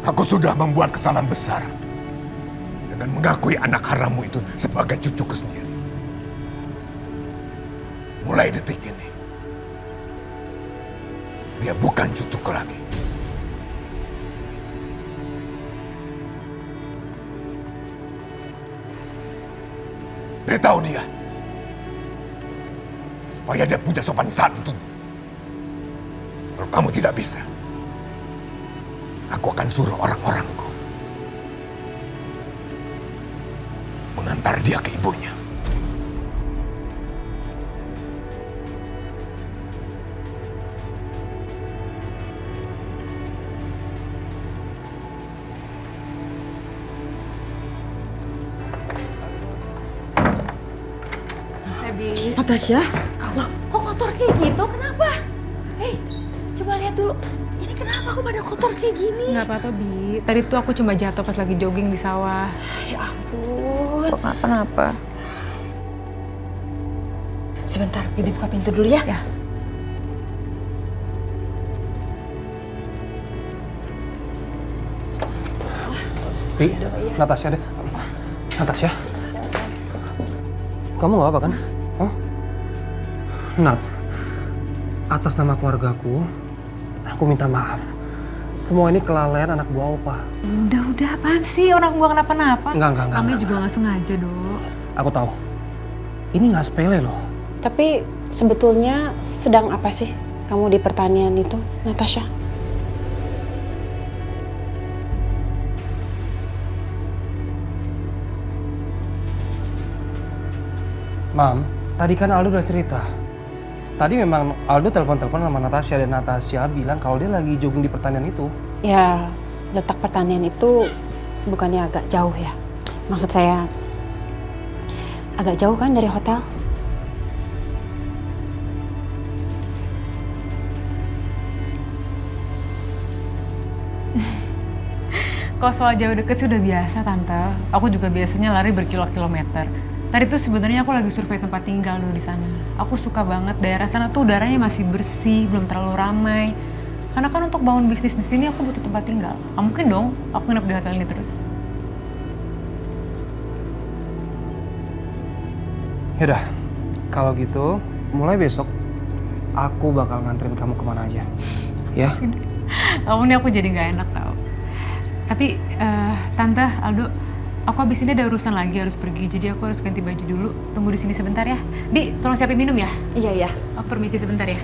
Aku sudah membuat kesalahan besar dengan mengakui anak harammu itu sebagai cucuku sendiri. Mulai detik ini, dia bukan cucuku lagi. Beritahu dia, supaya dia punya sopan santun. Kalau kamu tidak bisa, aku akan suruh orang-orangku mengantar dia ke ibunya. Natasha, loh, kok kotor kayak gitu? Kenapa? Hei, coba lihat dulu. Ini kenapa kok pada kotor kayak gini? Nggak apa-apa, Bi. Tadi tuh aku cuma jatuh pas lagi jogging di sawah. Ya ampun. Kok nggak kenapa? Sebentar, Bibi buka pintu dulu ya. Ya. Bi, Natasha deh. Natasha. Kamu nggak apa kan? Oh, Nat. Atas nama keluargaku, aku minta maaf. Semua ini kelalaian anak buah Opa. Udah, apaan sih? Orang gua kenapa-napa. Enggak. Kami juga nggak sengaja, Dok. Aku tahu. Ini nggak sepele loh. Tapi sebetulnya sedang apa sih kamu di pertanian itu, Natasha? Mam, tadi kan Aldo udah cerita. Tadi memang Aldo telepon-telepon sama Natasha dan Natasha bilang kalau dia lagi jogging di pertanian itu. Ya, letak pertanian itu bukannya agak jauh ya? Maksud saya, agak jauh kan dari hotel? Kalau soal jauh deket sih udah biasa, Tante. Aku juga biasanya lari berkilo-kilometer. Tadi tuh sebenarnya aku lagi survei tempat tinggal dulu di sana. Aku suka banget daerah sana tuh udaranya masih bersih, belum terlalu ramai. Karena kan untuk bangun bisnis di sini aku butuh tempat tinggal. Nggak mungkin dong aku nginep di hotel ini terus. Yaudah, kalau gitu mulai besok aku bakal nganterin kamu kemana aja. Ya? Kamu nih aku jadi nggak enak tau. Tapi Tante, Aldo, aku abis ini ada urusan lagi harus pergi, jadi aku harus ganti baju dulu. Tunggu di sini sebentar ya. Di, tolong siapin minum ya. Iya. Aku permisi sebentar ya.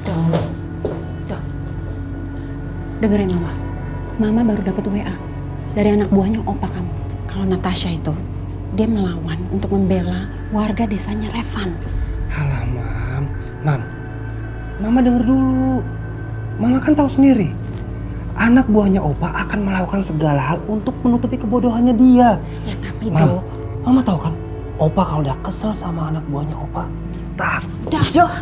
Tuh. Dengerin Mama. Mama baru dapat WA dari anak buahnya opa kamu. Kalau Natasha itu, dia melawan untuk membela warga desanya Revan. Halah, Mam. Mama denger dulu. Mama kan tahu sendiri. Anak buahnya Opa akan melakukan segala hal untuk menutupi kebodohannya dia. Ya tapi Mam, Dok. Mama tahu kan? Opa kalau udah kesel sama anak buahnya Opa, Udah, Dok.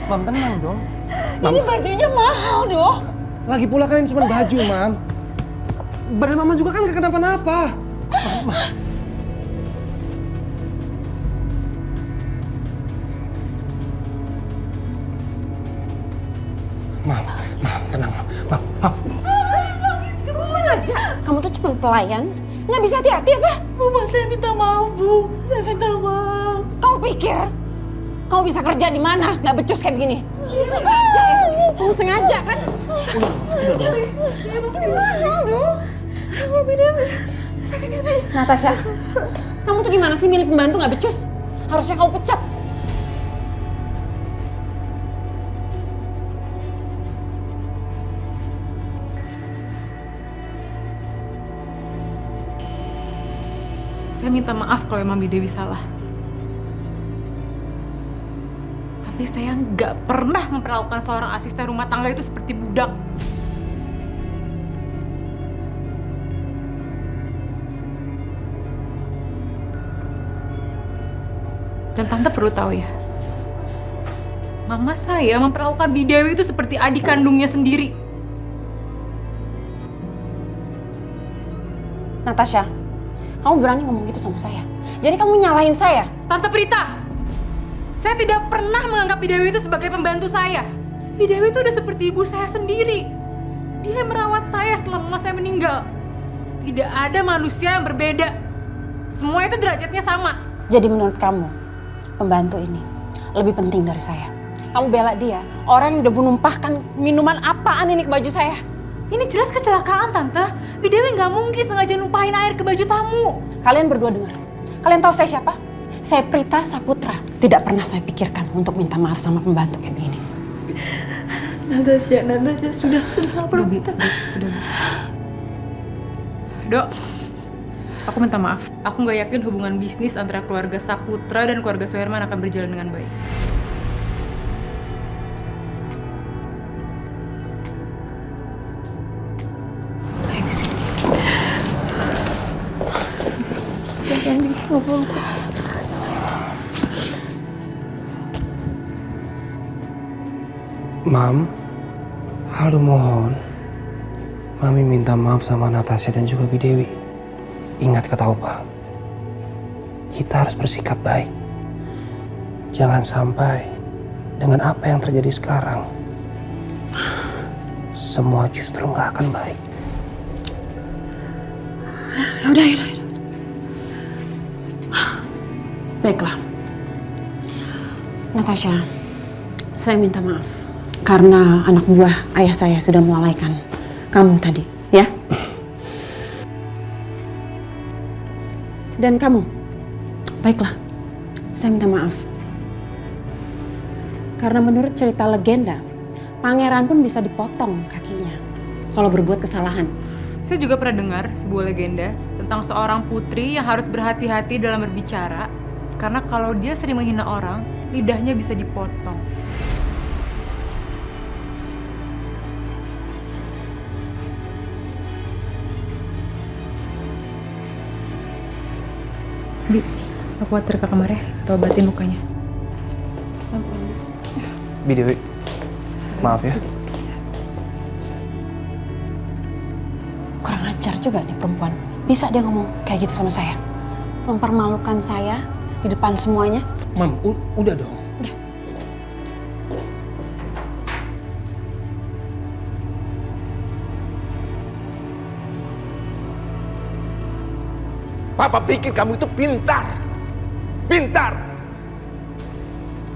Mam tenang dong. Ini bajunya mahal, Dok. Lagi pula kan ini cuma baju, Mam. Badan Mama juga kan gak kenapa-napa. Mam, tenang, Mam. Kamu sengaja? Kamu tuh cuma pelayan, nggak bisa hati-hati apa? Bu, saya minta maaf, Bu. Saya minta maaf. Kamu pikir kamu bisa kerja di mana? Nggak becus kayak begini? Sengaja ya? Kamu sengaja kan? Ini mahal, Dok. Natasha, kamu tuh gimana sih milih pembantu nggak becus? Harusnya kamu pecat. Saya minta maaf kalau emang Bi Dewi salah. Tapi saya nggak pernah memperlakukan seorang asisten rumah tangga itu seperti budak. Dan Tante perlu tahu ya, Mama saya memperlakukan Bidewi itu seperti adik kandungnya sendiri. Natasha, kamu berani ngomong gitu sama saya? Jadi kamu nyalahin saya? Tante Prita, saya tidak pernah menganggap Bidewi itu sebagai pembantu saya. Bidewi itu udah seperti ibu saya sendiri. Dia yang merawat saya setelah mama saya meninggal. Tidak ada manusia yang berbeda. Semua itu derajatnya sama. Jadi menurut kamu, pembantu ini lebih penting dari saya? Kamu bela dia, orang yang udah menumpahkan minuman apaan ini ke baju saya? Ini jelas kecelakaan, Tante. Bidewi nggak mungkin sengaja numpahin air ke baju tamu. Kalian berdua dengar. Kalian tahu saya siapa? Saya Prita Saputra. Tidak pernah saya pikirkan untuk minta maaf sama pembantu kayak begini. Natasha, sudah Udah, Bi. Dok, aku minta maaf. Aku nggak yakin hubungan bisnis antara keluarga Saputra dan keluarga Suherman akan berjalan dengan baik. Mam, Aldo mohon. Mami minta maaf sama Natasha dan juga Bidewi. Ingat kata Opa. Kita harus bersikap baik. Jangan sampai dengan apa yang terjadi sekarang, semua justru nggak akan baik. Yaudah. Baiklah. Natasha, saya minta maaf. Karena anak buah ayah saya sudah melalaikan kamu tadi, ya? Dan kamu, baiklah, saya minta maaf. Karena menurut cerita legenda, pangeran pun bisa dipotong kakinya kalau berbuat kesalahan. Saya juga pernah dengar sebuah legenda tentang seorang putri yang harus berhati-hati dalam berbicara karena kalau dia sering menghina orang, lidahnya bisa dipotong. Bi, aku khawatir ke kamar ya, tuh obatin lukanya. Bidewi, maaf ya. Kurang ajar juga nih perempuan. Bisa dia ngomong kayak gitu sama saya? Mempermalukan saya di depan semuanya. Mam, udah dong. Papa pikir kamu itu pintar. Pintar.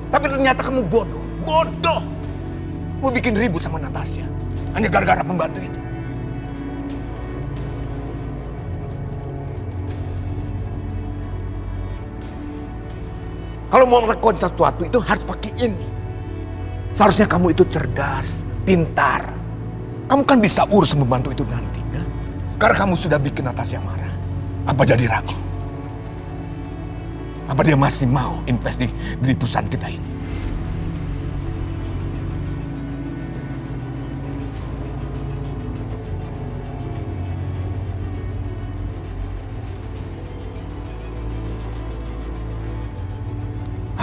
Tapi ternyata kamu bodoh. Bodoh. Mau bikin ribut sama Natasha. Hanya gara-gara pembantu itu. Kalau mau melakukan sesuatu itu harus pakai ini. Seharusnya kamu itu cerdas, pintar. Kamu kan bisa urus membantu itu nanti. Ya? Karena kamu sudah bikin Natasha marah. Apa jadi ragu? Apa dia masih mau invest di perusahaan kita ini?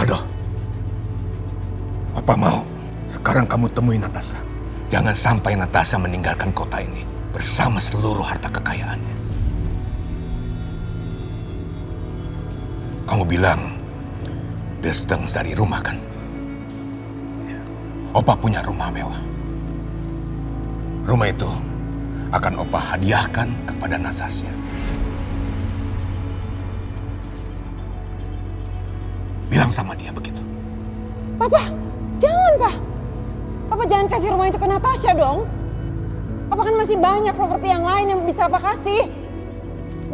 Aduh, apa mau sekarang kamu temui Natasha? Jangan sampai Natasha meninggalkan kota ini bersama seluruh harta kekayaannya. Kamu bilang dia sedang mencari rumah kan? Opa punya rumah mewah. Rumah itu akan Opa hadiahkan kepada Natasha. Bilang sama dia begitu. Papa, jangan, Pak. Papa jangan kasih rumah itu ke Natasha dong. Papa kan masih banyak properti yang lain yang bisa Papa kasih.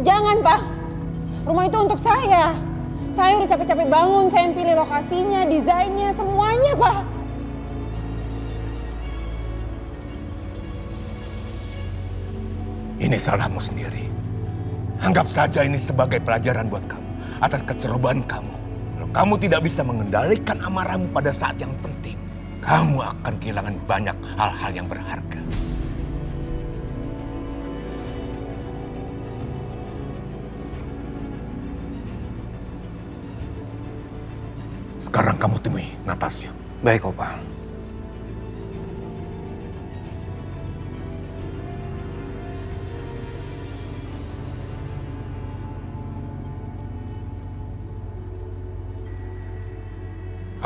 Jangan, Pak. Rumah itu untuk saya. Saya udah capek-capek bangun, saya yang pilih lokasinya, desainnya, semuanya, Pak. Ini salahmu sendiri. Anggap saja ini sebagai pelajaran buat kamu atas kecerobohan kamu. Kalau kamu tidak bisa mengendalikan amarahmu pada saat yang penting, kamu akan kehilangan banyak hal-hal yang berharga. Sekarang kamu temui Natasha. Baik, Opa.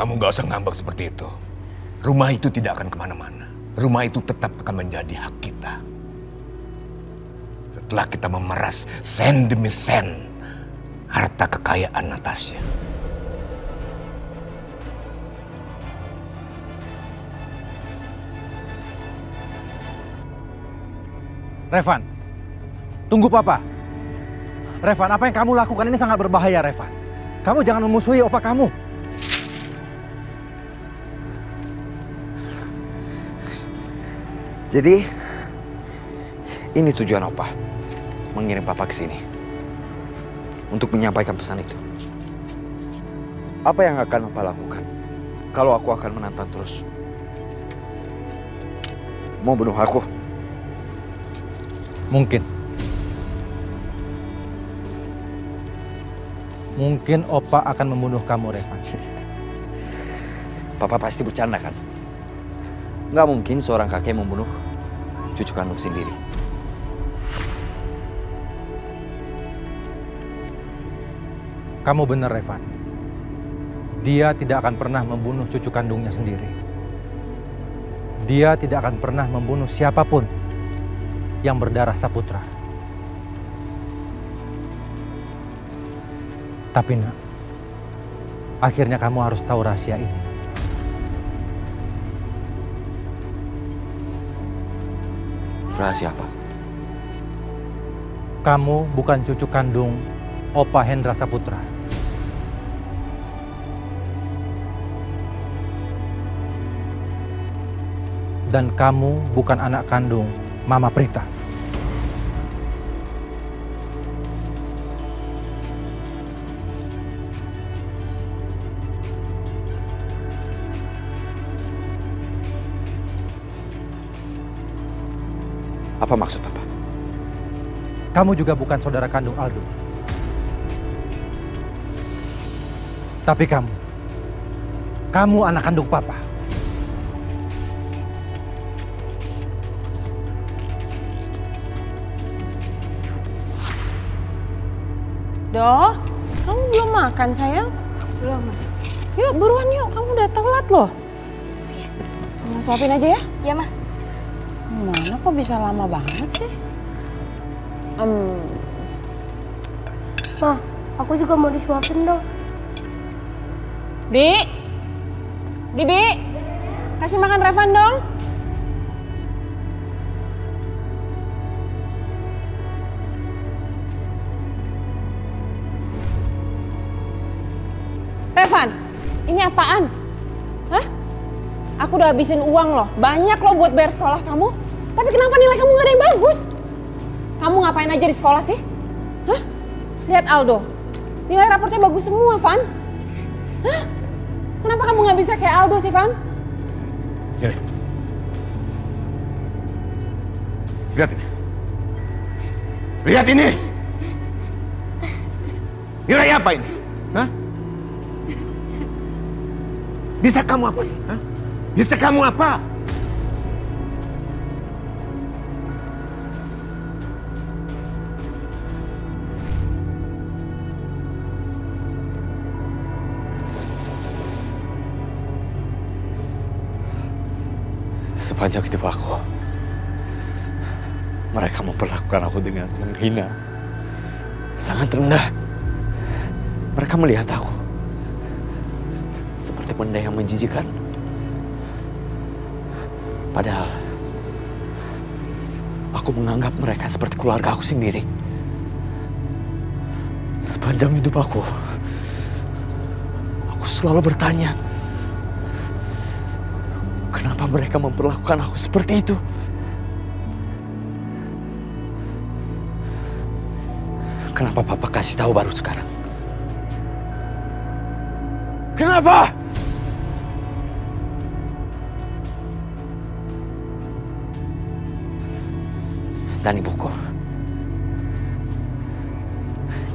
Kamu gak usah ngambek seperti itu. Rumah itu tidak akan kemana-mana. Rumah itu tetap akan menjadi hak kita. Setelah kita memeras sen demi sen harta kekayaan Natasha. Revan, tunggu Papa. Revan, apa yang kamu lakukan ini sangat berbahaya, Revan. Kamu jangan memusuhi opa kamu. Jadi, ini tujuan Opa, mengirim Papa ke sini untuk menyampaikan pesan itu. Apa yang akan Opa lakukan kalau aku akan menantang terus? Mau bunuh aku? Mungkin. Mungkin Opa akan membunuh kamu, Revan. Papa pasti bercanda kan? Nggak mungkin seorang kakek membunuh cucu kandung sendiri. Kamu benar, Revan. Dia tidak akan pernah membunuh cucu kandungnya sendiri. Dia tidak akan pernah membunuh siapapun yang berdarah Saputra. Tapi nak, akhirnya kamu harus tahu rahasia ini. Rahasia apa? Kamu bukan cucu kandung Opa Hendra Saputra. Dan kamu bukan anak kandung Mama Prita. Apa maksud Papa? Kamu juga bukan saudara kandung Aldo. Tapi kamu anak kandung Papa. Doh, kamu belum makan sayang? Belum. Yuk buruan yuk, kamu udah telat loh. Mama suapin aja ya? Iya, Ma. Mana kok bisa lama banget sih? Ma, aku juga mau disuapin dong. Bi, kasih makan Revan dong. Revan, ini apaan? Hah? Aku udah habisin uang loh, banyak loh buat bayar sekolah kamu. Tapi kenapa nilai kamu gak ada yang bagus? Kamu ngapain aja di sekolah sih? Hah? Lihat Aldo, nilai raportnya bagus semua, Van. Hah? Kenapa kamu gak bisa kayak Aldo sih, Van? Sini. Lihat ini. Lihat ini. Nilai apa ini? Hah? Bisa kamu apa sih? Hah? Bisa kamu apa? Sepanjang hidup aku, mereka memperlakukan aku dengan menghina, sangat rendah. Mereka melihat aku seperti benda yang menjijikan. Padahal aku menganggap mereka seperti keluarga aku sendiri. Sepanjang hidup aku selalu bertanya, kenapa mereka memperlakukan aku seperti itu? Kenapa Papa kasih tahu baru sekarang? Kenapa? Dan ibuku,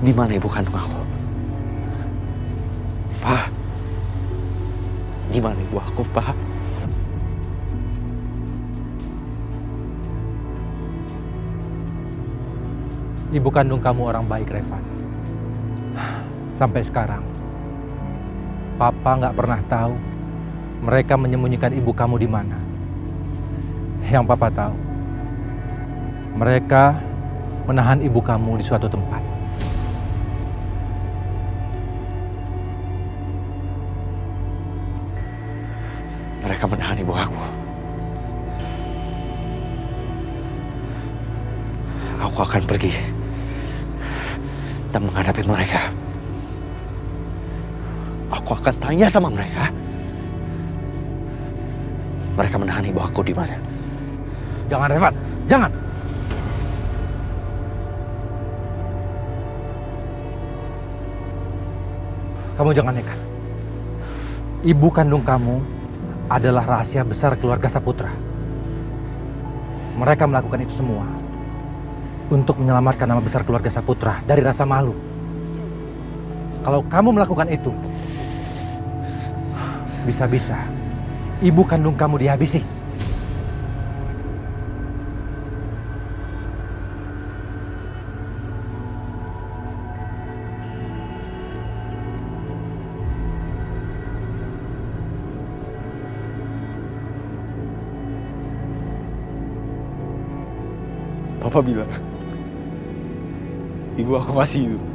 di mana ibu kandung aku? Pak, Di mana ibu aku, Pak? Ibu kandung kamu orang baik, Revan. Sampai sekarang, Papa nggak pernah tahu mereka menyembunyikan ibu kamu di mana. Yang Papa tahu, mereka menahan ibu kamu di suatu tempat. Mereka menahan ibu aku. Aku akan pergi dan menghadapi mereka. Aku akan tanya sama mereka. Mereka menahan ibu aku di mana? Jangan, Revan, jangan. Kamu jangan nekat. Ibu kandung kamu adalah rahasia besar keluarga Saputra. Mereka melakukan itu semua untuk menyelamatkan nama besar keluarga Saputra dari rasa malu. Kalau kamu melakukan itu, bisa-bisa ibu kandung kamu dihabisi. Papa bilang, ibu aku masih hidup.